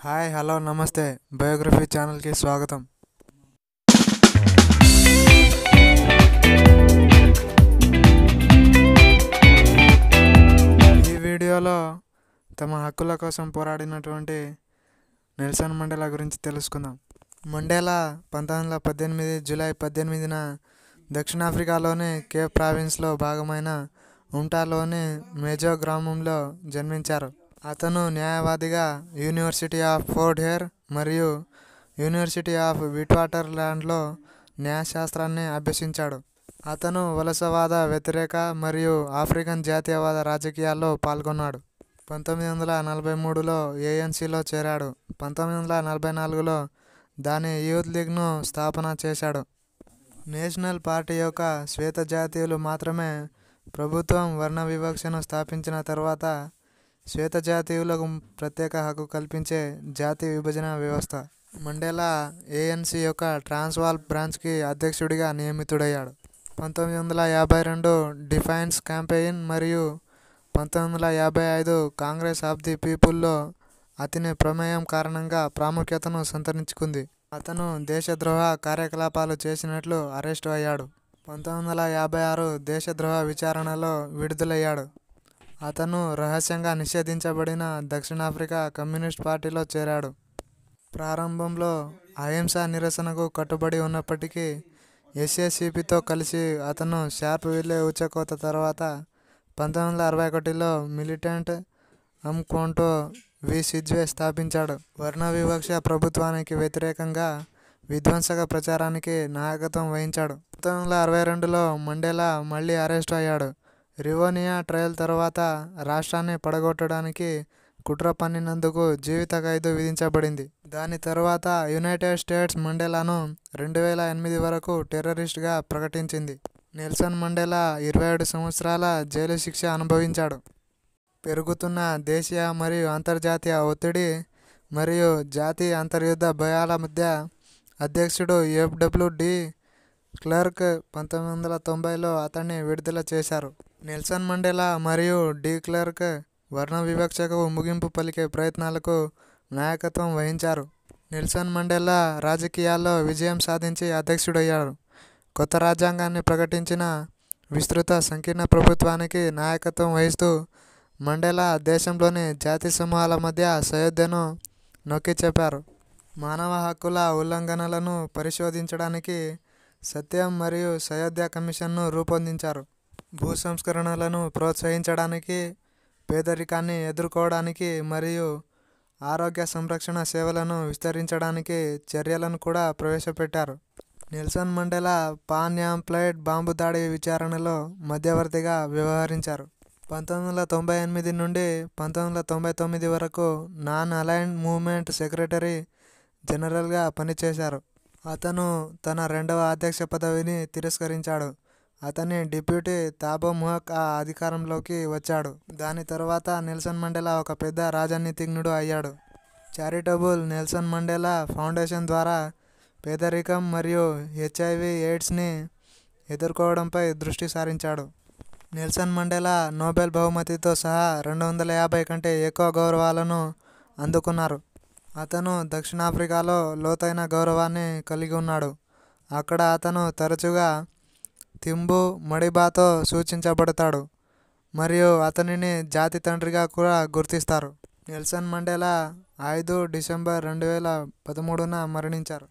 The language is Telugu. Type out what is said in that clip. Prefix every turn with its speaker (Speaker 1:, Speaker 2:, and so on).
Speaker 1: హాయ్ హలో నమస్తే బయోగ్రఫీ ఛానల్కి స్వాగతం. ఈ వీడియోలో తమ హక్కుల కోసం పోరాడినటువంటి నెల్సన్ మండేలా గురించి తెలుసుకుందాం. మండేలా 1918 జూలై 18న దక్షిణాఫ్రికాలోని కేప్ ప్రావిన్స్లో భాగమైన ఉంటాలోని మేజో గ్రామంలో జన్మించారు. అతను న్యాయవాదిగా యూనివర్సిటీ ఆఫ్ ఫోర్ట్ హేర్ మరియు యూనివర్సిటీ ఆఫ్ విట్వాటర్లాండ్లో న్యాయశాస్త్రాన్ని అభ్యసించాడు. అతను వలసవాద వ్యతిరేక మరియు ఆఫ్రికన్ జాతీయవాద రాజకీయాల్లో పాల్గొన్నాడు. 1943లో ఏఎన్సీలో చేరాడు. 1944లో దాని యూత్ లీగ్ను స్థాపన చేశాడు. నేషనల్ పార్టీ యొక్క శ్వేత జాతీయులు మాత్రమే ప్రభుత్వం వర్ణ వివక్షను స్థాపించిన తర్వాత శ్వేత జాతీయులకు ప్రత్యేక హక్కు కల్పించే జాతి విభజన వ్యవస్థ. మండేలా ఏఎన్సీ యొక్క ట్రాన్స్వాల్ బ్రాంచ్కి అధ్యక్షుడిగా నియమితుడయ్యాడు. 1952 డిఫెన్స్ క్యాంపెయిన్ మరియు 1955 కాంగ్రెస్ ఆఫ్ ది పీపుల్లో అతని ప్రమేయం కారణంగా ప్రాముఖ్యతను సంతరించుకుంది. అతను దేశద్రోహ కార్యకలాపాలు చేసినట్లు అరెస్టు అయ్యాడు. 1956 దేశద్రోహ విచారణలో విడుదలయ్యాడు. అతను రహస్యంగా నిషేధించబడిన దక్షిణాఫ్రికా కమ్యూనిస్ట్ పార్టీలో చేరాడు. ప్రారంభంలో అహింసా నిరసనకు కట్టుబడి ఉన్నప్పటికీ ఎస్ఏసిపితో కలిసి అతను షార్ప్ విల్లే ఊచకోత తర్వాత 1961లో మిలిటెంట్ అమ్ఖోంటో వి సిజ్వే స్థాపించాడు. వర్ణ వివక్ష ప్రభుత్వానికి వ్యతిరేకంగా విధ్వంసక ప్రచారానికి నాయకత్వం వహించాడు. 1962లో మండేలా మళ్ళీ అరెస్టు అయ్యాడు. రివోనియా ట్రయల్ తర్వాత రాష్ట్రాన్ని పడగొట్టడానికి కుట్ర పన్నినందుకు జీవిత ఖైదు విధించబడింది. దాని తర్వాత యునైటెడ్ స్టేట్స్ మండేలాను 2008 వరకు టెర్రరిస్ట్గా ప్రకటించింది. నెల్సన్ మండేలా 27 సంవత్సరాల జైలు శిక్ష అనుభవించాడు. పెరుగుతున్న దేశీయ మరియు అంతర్జాతీయ ఒత్తిడి మరియు జాతీయ అంతర్యుద్ధ భయాల మధ్య అధ్యక్షుడు ఎఫ్డబ్ల్యూ.డి. క్లర్క్ 1990లో అతన్ని విడుదల చేశారు. నెల్సన్ మండేలా మరియు డి క్లర్క్ వర్ణ వివక్షకు ముగింపు పలికే ప్రయత్నాలకు నాయకత్వం వహించారు. నెల్సన్ మండేలా రాజకీయాల్లో విజయం సాధించి అధ్యక్షుడయ్యాడు. కొత్త రాజ్యాంగాన్ని ప్రకటించిన విస్తృత సంకీర్ణ ప్రభుత్వానికి నాయకత్వం వహిస్తూ మండేలా దేశంలోని జాతి సమూహాల మధ్య సయోధ్యను నొక్కి చెప్పారు. మానవ హక్కుల ఉల్లంఘనలను పరిశోధించడానికి సత్యం మరియు సయోధ్య కమిషన్ను రూపొందించారు. భూ సంస్కరణలను ప్రోత్సహించడానికి, పేదరికాన్ని ఎదుర్కోవడానికి మరియు ఆరోగ్య సంరక్షణ సేవలను విస్తరించడానికి చర్యలను కూడా ప్రవేశపెట్టారు. Nelson Mandela Pan Am flight bomb దాడి విచారణలో మధ్యవర్తిగా వ్యవహరించారు. 1998 నుండి 1999 వరకు నాన్ అలైన్డ్ మూవ్మెంట్ సెక్రటరీ జనరల్గా పనిచేశారు. అతను తన రెండవ అధ్యక్ష పదవిని తిరస్కరించాడు. అతని డిప్యూటీ థాబో మొహక్ ఆ అధికారంలోకి వచ్చాడు. దాని తర్వాత నెల్సన్ మండేలా ఒక పెద్ద రాజనీతిజ్ఞుడు అయ్యాడు. చారిటబుల్ నెల్సన్ మండేలా ఫౌండేషన్ ద్వారా పేదరికం మరియు HIV/AIDS-ని ఎదుర్కోవడంపై దృష్టి సారించాడు. నెల్సన్ మండేలా నోబెల్ బహుమతితో సహా 250 కంటే ఎక్కువ గౌరవాలను అందుకున్నారు. అతను దక్షిణాఫ్రికాలో లోతైన గౌరవాన్ని కలిగి ఉన్నాడు. అక్కడ అతను తరచుగా తింబు మడిబాతో సూచించబడతాడు మరియు అతనిని జాతి తండ్రిగా కూడా గుర్తిస్తారు. నెల్సన్ మండేలా 5 డిసెంబర్ 2013న మరణించారు.